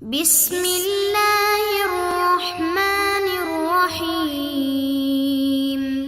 بسم اللہ الرحمن الرحیم۔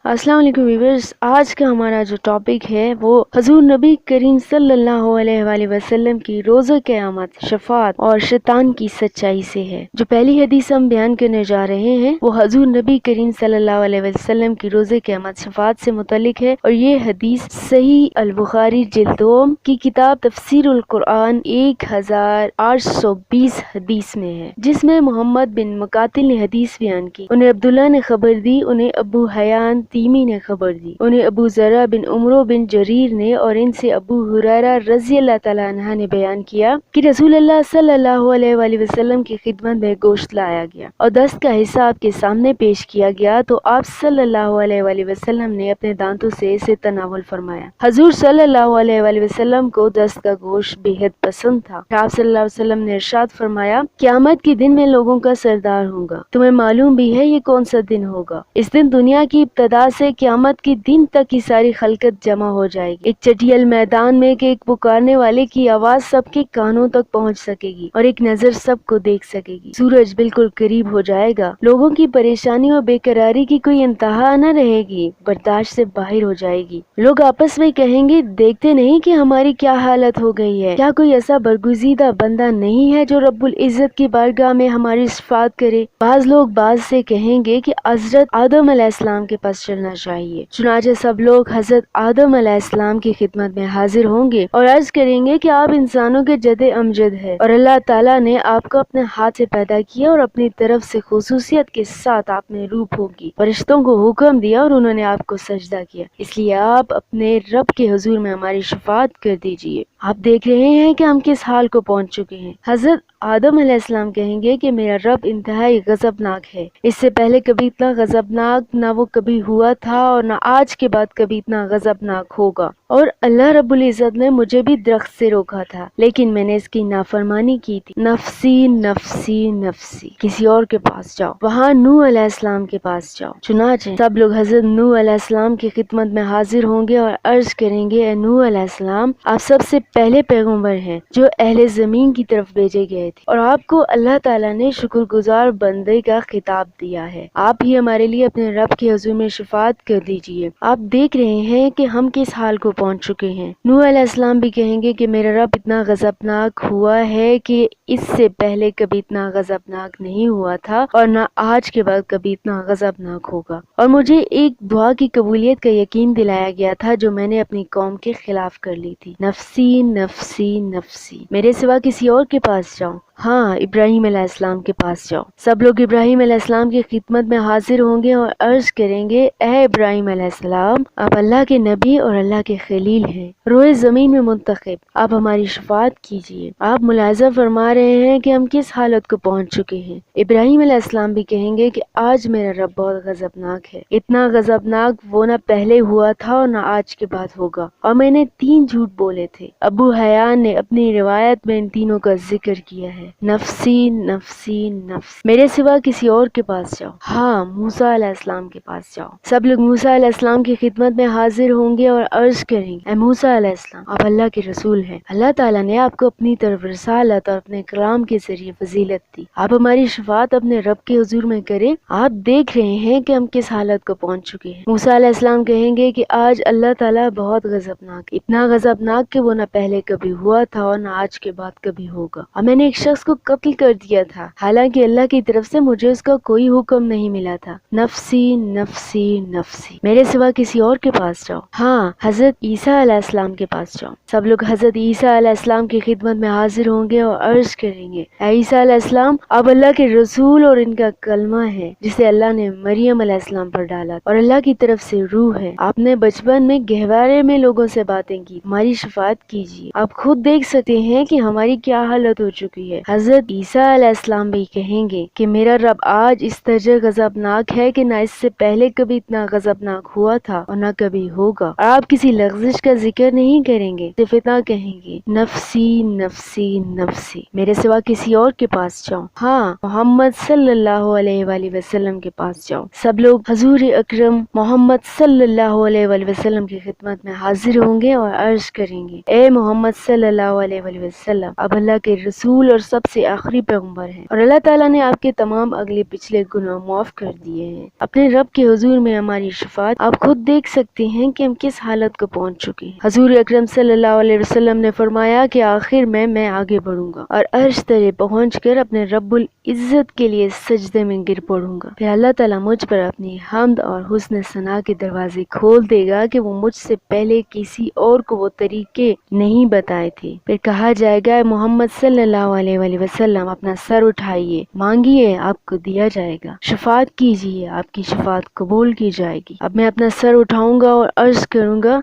السلام علیکم ویورز، آج کا ہمارا جو ٹاپک ہے وہ حضور نبی کریم صلی اللہ علیہ وآلہ وسلم کی روز قیامت، شفاعت اور شیطان کی سچائی سے ہے۔ جو پہلی حدیث ہم بیان کرنے جا رہے ہیں وہ حضور نبی کریم صلی اللہ علیہ وسلم کی روز قیامت، شفاعت سے متعلق ہے، اور یہ حدیث صحیح البخاری جلد 2 کی کتاب تفسیر القرآن 1820 حدیث میں ہے، جس میں محمد بن مقاتل نے حدیث بیان کی۔ انہیں عبداللہ نے خبر دی، انہیں ابو حیان تیمی نے خبر دی، انہیں ابو ذرہ بن عمرو بن جریر نے، اور ان سے ابو ہریرہ رضی اللہ تعالیٰ عنہ نے بیان کیا کہ رسول اللہ صلی اللہ علیہ وآلہ وسلم کی خدمت میں گوشت لایا گیا اور دست کا حصہ آپ کے سامنے پیش کیا گیا، تو آپ صلی اللہ علیہ وآلہ وسلم نے اپنے دانتوں سے اسے تناول فرمایا۔ حضور صلی اللہ علیہ وآلہ وسلم کو دست کا گوشت بے حد پسند تھا۔ آپ صلی اللہ علیہ وسلم نے ارشاد فرمایا، قیامت کے دن میں لوگوں کا سردار ہوں گا۔ تمہیں معلوم بھی ہے یہ کون سا دن ہوگا؟ اس دن دنیا کی ابتدا سے قیامت کے دن تک کی ساری خلقت جمع ہو جائے گی، ایک چٹیل میدان میں کہ ایک پکارنے والے کی آواز سب کے کانوں تک پہنچ سکے گی اور ایک نظر سب کو دیکھ سکے گی۔ سورج بالکل قریب ہو جائے گا، لوگوں کی پریشانی اور بے قراری کی کوئی انتہا نہ رہے گی، برداشت سے باہر ہو جائے گی۔ لوگ آپس میں کہیں گے، دیکھتے نہیں کہ ہماری کیا حالت ہو گئی ہے؟ کیا کوئی ایسا برگزیدہ بندہ نہیں ہے جو رب العزت کی بارگاہ میں ہماری شفاعت کرے؟ بعض لوگ بعض سے کہیں گے کہ حضرت آدم علیہ السلام کے پاس چلنا چاہیے۔ چنانچہ سب لوگ حضرت آدم علیہ السلام کی خدمت میں حاضر ہوں گے اور عرض کریں گے کہ آپ انسانوں کے جد امجد ہے، اور اللہ تعالیٰ نے آپ کو اپنے ہاتھ سے پیدا کیا اور اپنی طرف سے خصوصیت کے ساتھ آپ میں روح ہوگی۔ فرشتوں کو حکم دیا اور انہوں نے آپ کو سجدہ کیا، اس لیے آپ اپنے رب کے حضور میں ہماری شفاعت کر دیجئے۔ آپ دیکھ رہے ہیں کہ ہم کس حال کو پہنچ چکے ہیں۔ حضرت آدم علیہ السلام کہیں گے کہ میرا رب انتہائی غضبناک ہے، اس سے پہلے کبھی اتنا غضبناک نہ وہ کبھی ہوا تھا اور نہ آج کے بعد کبھی اتنا غضبناک ہوگا، اور اللہ رب العزت نے مجھے بھی درخت سے روکا تھا لیکن میں نے اس کی نافرمانی کی تھی۔ نفسی نفسی نفسی، کسی اور کے پاس جاؤ، وہاں نوح علیہ السلام کے پاس جاؤ۔ چنانچہ سب لوگ حضرت نوح علیہ السلام کی خدمت میں حاضر ہوں گے اور عرض کریں گے، اے نوح علیہ السلام، آپ سب سے پہلے پیغمبر ہیں جو اہل زمین کی طرف بھیجے گئے تھے، اور آپ کو اللہ تعالیٰ نے شکر گزار بندے کا خطاب دیا ہے، آپ ہی ہمارے لیے اپنے رب کے حضور میں شفاعت کر دیجئے۔ آپ دیکھ رہے ہیں کہ ہم کس حال کو پہنچ چکے ہیں۔ نوح علیہ السلام بھی کہیں گے کہ میرا رب اتنا غضبناک ہوا ہے کہ اس سے پہلے کبھی اتنا غضبناک نہیں ہوا تھا اور نہ آج کے بعد کبھی اتنا غضبناک ہوگا، اور مجھے ایک دعا کی قبولیت کا یقین دلایا گیا تھا جو میں نے اپنی قوم کے خلاف کر لی تھی۔ نفسی نفسی نفسی، میرے سوا کسی اور کے پاس جاؤ، ہاں ابراہیم علیہ السلام کے پاس جاؤ۔ سب لوگ ابراہیم علیہ السلام کی خدمت میں حاضر ہوں گے اور عرض کریں گے، اے ابراہیم علیہ السلام، آپ اللہ کے نبی اور اللہ کے خلیل ہیں، روئے زمین میں منتخب، آپ ہماری شفاعت کیجیے۔ آپ ملاحظہ فرما رہے ہیں کہ ہم کس حالت کو پہنچ چکے ہیں۔ ابراہیم علیہ السلام بھی کہیں گے کہ آج میرا رب بہت غضبناک ہے، اتنا غضبناک وہ نہ پہلے ہوا تھا اور نہ آج کے بعد ہوگا، اور میں نے 3 جھوٹ بولے تھے۔ ابو حیان نے اپنی روایت میں ان تینوں کا ذکر کیا ہے۔ نفسی نفسی نفس، میرے سوا کسی اور کے پاس جاؤ، ہاں موسیٰ علیہ السلام کے پاس جاؤ۔ سب لوگ موسیٰ علیہ السلام کی خدمت میں حاضر ہوں گے اور عرض کریں گے، اے موسیٰ علیہ السلام، آپ اللہ کے رسول ہیں، اللہ تعالیٰ نے آپ کو اپنی طرف رسالت اور اپنے کلام کے ذریعے فضیلت دی، آپ ہماری شفاعت اپنے رب کے حضور میں کریں۔ آپ دیکھ رہے ہیں کہ ہم کس حالت کو پہنچ چکے ہیں۔ موسیٰ علیہ السلام کہیں گے کہ آج اللہ تعالیٰ بہت غضبناک، اتنا غضبناک کہ وہ نہ پہلے کبھی ہوا تھا اور نہ آج کے بعد کبھی ہوگا، اور میں نے ایک شخص کو قتل کر دیا تھا حالانکہ اللہ کی طرف سے مجھے اس کا کوئی حکم نہیں ملا تھا۔ نفسی نفسی نفسی، میرے سوا کسی اور کے پاس جاؤ، ہاں حضرت عیسیٰ علیہ السلام کے پاس جاؤ۔ سب لوگ حضرت عیسیٰ علیہ السلام کی خدمت میں حاضر ہوں گے اور عرض کریں گے، اے عیسیٰ علیہ السلام، آپ اللہ کے رسول اور ان کا کلمہ ہے جسے اللہ نے مریم علیہ السلام پر ڈالا اور اللہ کی طرف سے روح ہے، آپ نے بچپن میں گہوارے میں لوگوں سے باتیں کی، ہماری شفاعت کیجیے۔ آپ خود دیکھ سکتے ہیں کہ ہماری کیا حالت ہو چکی ہے۔ حضرت عیسیٰ علیہ السلام بھی کہیں گے کہ میرا رب آج اس درجے غضبناک ہے کہ نہ اس سے پہلے کبھی اتنا غضبناک ہوا تھا اور نہ کبھی ہوگا، اور آپ کسی لغزش کا ذکر نہیں کریں گے، صرف اتنا کہیں گے، نفسی نفسی نفسی، میرے سوا کسی اور کے پاس جاؤ، ہاں محمد صلی اللہ علیہ وآلہ وسلم کے پاس جاؤ۔ سب لوگ حضور اکرم محمد صلی اللہ علیہ وآلہ وسلم کی خدمت میں حاضر ہوں گے اور عرض کریں گے، اے محمد صلی اللہ علیہ وآلہ وسلم، اب اللہ کے رسول اور سب سے آخری پیغمبر ہیں اور اللہ تعالیٰ نے آپ کے تمام اگلے پچھلے گناہ معاف کر دیے ہیں۔ اپنے رب کے حضور میں ہماری شفاعت آپ خود دیکھ سکتے ہیں کہ ہم کس حالت کو پہنچ چکے ہیں۔ حضور اکرم صلی اللہ علیہ وسلم نے فرمایا کہ آخر میں آگے بڑھوں گا اور عرش تلے پہنچ کر اپنے رب العزت کے لیے سجدے میں گر پڑوں گا۔ پھر اللہ تعالیٰ مجھ پر اپنی حمد اور حسن ثنا کے دروازے کھول دے گا کہ وہ مجھ سے پہلے کسی اور کو وہ طریقے نہیں بتائے تھے۔ پھر کہا جائے گا محمد صلی اللہ علیہ وآلہ وسلم اپنا سر اٹھائیے، مانگیے آپ کو دیا جائے گا، شفاعت کیجیے آپ کی شفاعت قبول کی جائے گی۔ اب میں اپنا سر اٹھاؤں گا اور عرض کروں گا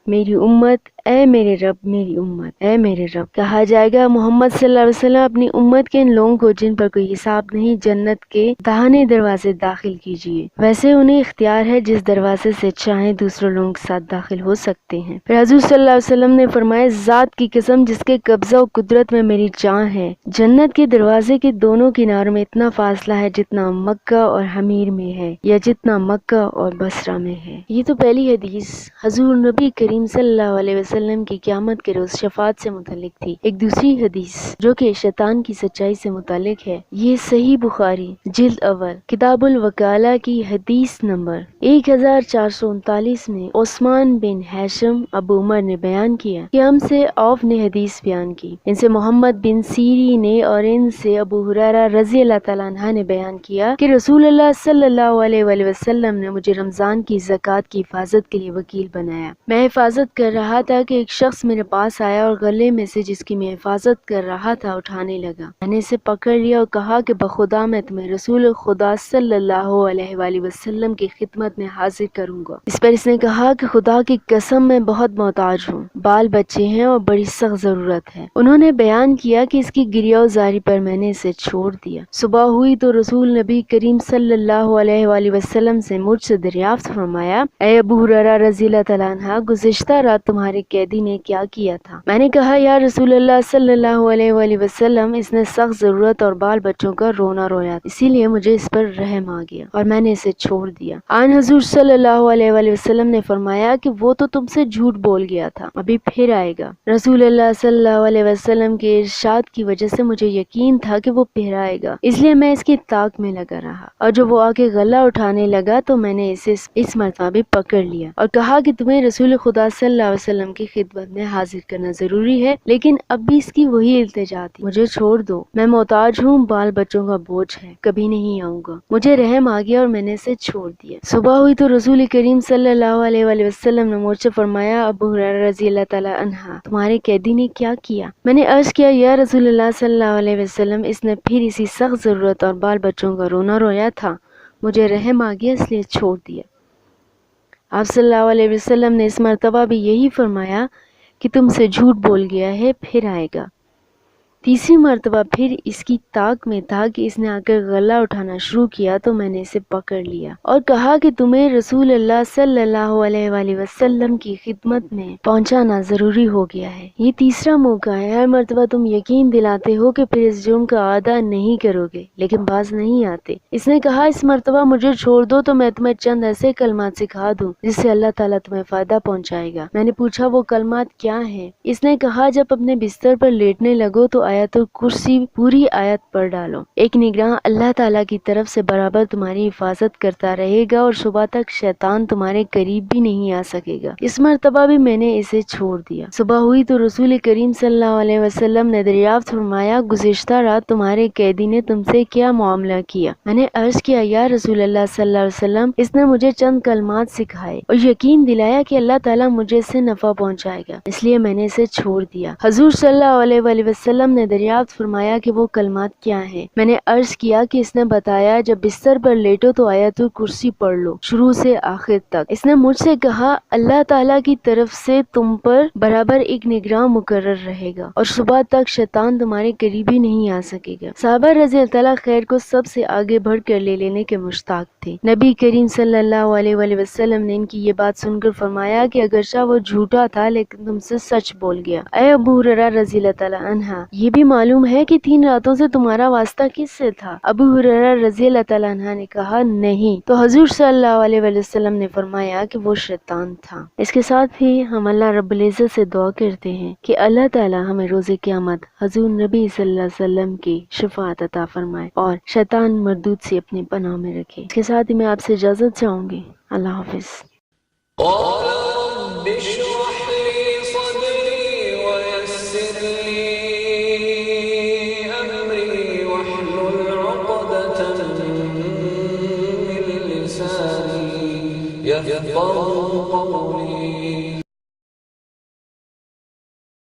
میری امت، اے میرے رب میری امت، اے میرے رب۔ کہا جائے گا محمد صلی اللہ علیہ وسلم اپنی امت کے ان لوگوں کو جن پر کوئی حساب نہیں جنت کے داہنے دروازے داخل کیجیے۔ ویسے انہیں اختیار ہے جس دروازے سے چاہیں دوسرے لوگوں کے ساتھ داخل ہو سکتے ہیں۔ پھر حضور صلی اللہ علیہ وسلم نے فرمایا ذات کی قسم جس کے قبضہ و قدرت میں میری جان ہے، جنت کے دروازے کے دونوں کناروں میں اتنا فاصلہ ہے جتنا مکہ اور حمیر میں ہے یا جتنا مکہ اور بصرہ میں ہے۔ یہ تو پہلی حدیث حضور نبی کریم صلی اللہ علیہ وسلم کی قیامت کے روز شفاعت سے متعلق تھی۔ ایک دوسری حدیث جو کہ شیطان کی سچائی سے متعلق ہے، یہ صحیح بخاری جلد اول کتاب الوکالہ کی حدیث نمبر 1439 میں عثمان بن ہیشم ابو عمر نے بیان کیا کہ ہم سے عوف نے حدیث بیان کی، ان سے محمد بن سیری نے اور ان سے ابو ہریرہ رضی اللہ تعالیٰ عنہ نے بیان کیا کہ رسول اللہ صلی اللہ علیہ وآلہ وسلم نے مجھے رمضان کی زکوٰۃ کی حفاظت کے لیے وکیل بنایا۔ میں حفاظت کر رہا تھا کہ ایک شخص میرے پاس آیا اور غلے میں سے جس کی میں حفاظت کر رہا تھا اٹھانے لگا۔ میں نے اسے پکڑ لیا اور کہا کہ بخدا میں تمہیں رسول خدا صلی اللہ علیہ وآلہ وسلم کی خدمت میں حاضر کروں گا۔ اس پر اس نے کہا کہ خدا کی قسم میں بہت محتاج ہوں، بال بچے ہیں اور بڑی سخت ضرورت ہے۔ انہوں نے بیان کیا کہ اس کی گریہ زاری پر میں نے اسے چھوڑ دیا۔ صبح ہوئی تو رسول نبی کریم صلی اللہ علیہ وآلہ وسلم سے مجھ سے دریافت فرمایا، اے ابو ہریرہ رضی اللہ تعالیٰ عنہ، گزشتہ رات تمہارے قیدی نے کیا کیا تھا؟ میں نے کہا یا رسول اللہ صلی اللہ علیہ وآلہ وسلم، اس نے سخت ضرورت اور بال بچوں کا رونا رویا، اسی لیے مجھے اس پر رحم آ گیا اور میں نے اسے چھوڑ دیا۔ آن حضور صلی اللہ علیہ وآلہ وسلم نے فرمایا کہ وہ تو تم سے جھوٹ بول گیا تھا، ابھی پھر آئے گا۔ رسول اللہ صلی اللہ علیہ وسلم کے ارشاد کی وجہ سے مجھے یقین تھا کہ وہ پھر آئے گا، اس لیے میں اس کی طاق میں لگا رہا، اور جب وہ آ کے غلہ اٹھانے لگا تو میں نے اسے اس مرتبہ بھی پکڑ لیا اور کہا کہ تمہیں رسول خدا صلی اللہ علیہ وسلم کی خدمت میں حاضر کرنا ضروری ہے، لیکن اب بھی اس کی وہی التجا تھی، مجھے چھوڑ دو، میں محتاج ہوں، بال بچوں کا بوجھ ہے، کبھی نہیں آؤں گا۔ مجھے رحم آ گیا اور میں نے اسے چھوڑ دیا۔ صبح ہوئی تو رسول کریم صلی اللہ علیہ وآلہ وسلم نے مجھ سے فرمایا، ابو ہریرہ رضی اللہ تعالیٰ عنہ، تمہارے قیدی نے کیا کیا؟ میں نے عرض کیا یا رسول اللہ صلی اللہ علیہ وسلم، اس نے پھر اسی سخت ضرورت اور بال بچوں کا رونا رویا تھا، مجھے رحم آ گیا اس لیے چھوڑ دیا۔ آپ صلی اللہ علیہ وسلم نے اس مرتبہ بھی یہی فرمایا کہ تم سے جھوٹ بول گیا ہے، پھر آئے گا۔ تیسری مرتبہ پھر اس کی طاق میں تھا کہ اس نے آ کر غلہ اٹھانا شروع کیا تو میں نے اسے پکڑ لیا اور کہا کہ تمہیں رسول اللہ صلی اللہ علیہ وآلہ وسلم کی خدمت میں پہنچانا ضروری ہو گیا ہے۔ یہ تیسرا موقع ہے، ہر مرتبہ تم یقین دلاتے ہو کہ پھر اس جرم کا اعادہ نہیں کرو گے، لیکن باز نہیں آتے۔ اس نے کہا اس مرتبہ مجھے چھوڑ دو تو میں تمہیں چند ایسے کلمات سکھا دوں جس سے اللہ تعالیٰ تمہیں فائدہ پہنچائے گا۔ میں نے پوچھا وہ کلمات کیا ہیں؟ اس نے کہا جب اپنے بستر پر لیٹنے لگو تو آیت الکرسی پوری آیت پڑھ ڈالو، ایک نگراں اللہ تعالیٰ کی طرف سے برابر تمہاری حفاظت کرتا رہے گا اور صبح تک شیطان تمہارے قریب بھی نہیں آ سکے گا۔ اس مرتبہ بھی میں نے اسے چھوڑ دیا۔ صبح ہوئی تو رسول کریم صلی اللہ علیہ وسلم نے دریافت فرمایا، گزشتہ رات تمہارے قیدی نے تم سے کیا معاملہ کیا؟ میں نے عرض کیا یا رسول اللہ صلی اللہ علیہ وسلم، اس نے مجھے چند کلمات سکھائے اور یقین دلایا کہ اللہ تعالیٰ مجھے اس سے نفع پہنچائے گا، اس لیے میں نے اسے چھوڑ دیا۔ حضور صلی اللہ علیہ وآلہ وسلم نے دریافت فرمایا کہ وہ کلمات کیا ہیں؟ میں نے عرض کیا کہ اس نے بتایا جب بستر پر لیٹو تو آیت الکرسی پڑھ لو شروع سے آخر تک۔ اس نے مجھ سے کہا اللہ تعالیٰ کی طرف سے تم پر برابر ایک نگراں مقرر رہے گا اور صبح تک شیطان تمہارے قریب ہی نہیں آ سکے گا۔ صحابہ رضی اللہ تعالیٰ خیر کو سب سے آگے بڑھ کر لے لینے کے مشتاق تھے۔ نبی کریم صلی اللہ علیہ وآلہ وسلم نے ان کی یہ بات سن کر فرمایا کہ اگرچہ وہ جھوٹا تھا لیکن تم سے سچ بول گیا۔ اے ابو ہریرہ رضی اللہ تعالیٰ عنہ، یہ بھی معلوم ہے کہ 3 راتوں سے تمہارا واسطہ کس سے تھا؟ ابو ہریرہ رضی اللہ تعالیٰ عنہ نے کہا نہیں، تو حضور صلی اللہ علیہ وسلم نے فرمایا کہ وہ شیطان تھا۔ اس کے ساتھ ہی ہم اللہ رب العزت سے دعا کرتے ہیں کہ اللہ تعالیٰ ہمیں روز قیامت حضور نبی صلی اللہ علیہ وسلم کی شفاعت عطا فرمائے اور شیطان مردود سے اپنی پناہ میں رکھے۔ اس کے ساتھ ہی میں آپ سے اجازت چاہوں گی، اللہ حافظ۔ قال رب اشرح لي صدري ويسر لي أمري واحلل عقدة من لساني يفقهوا قولي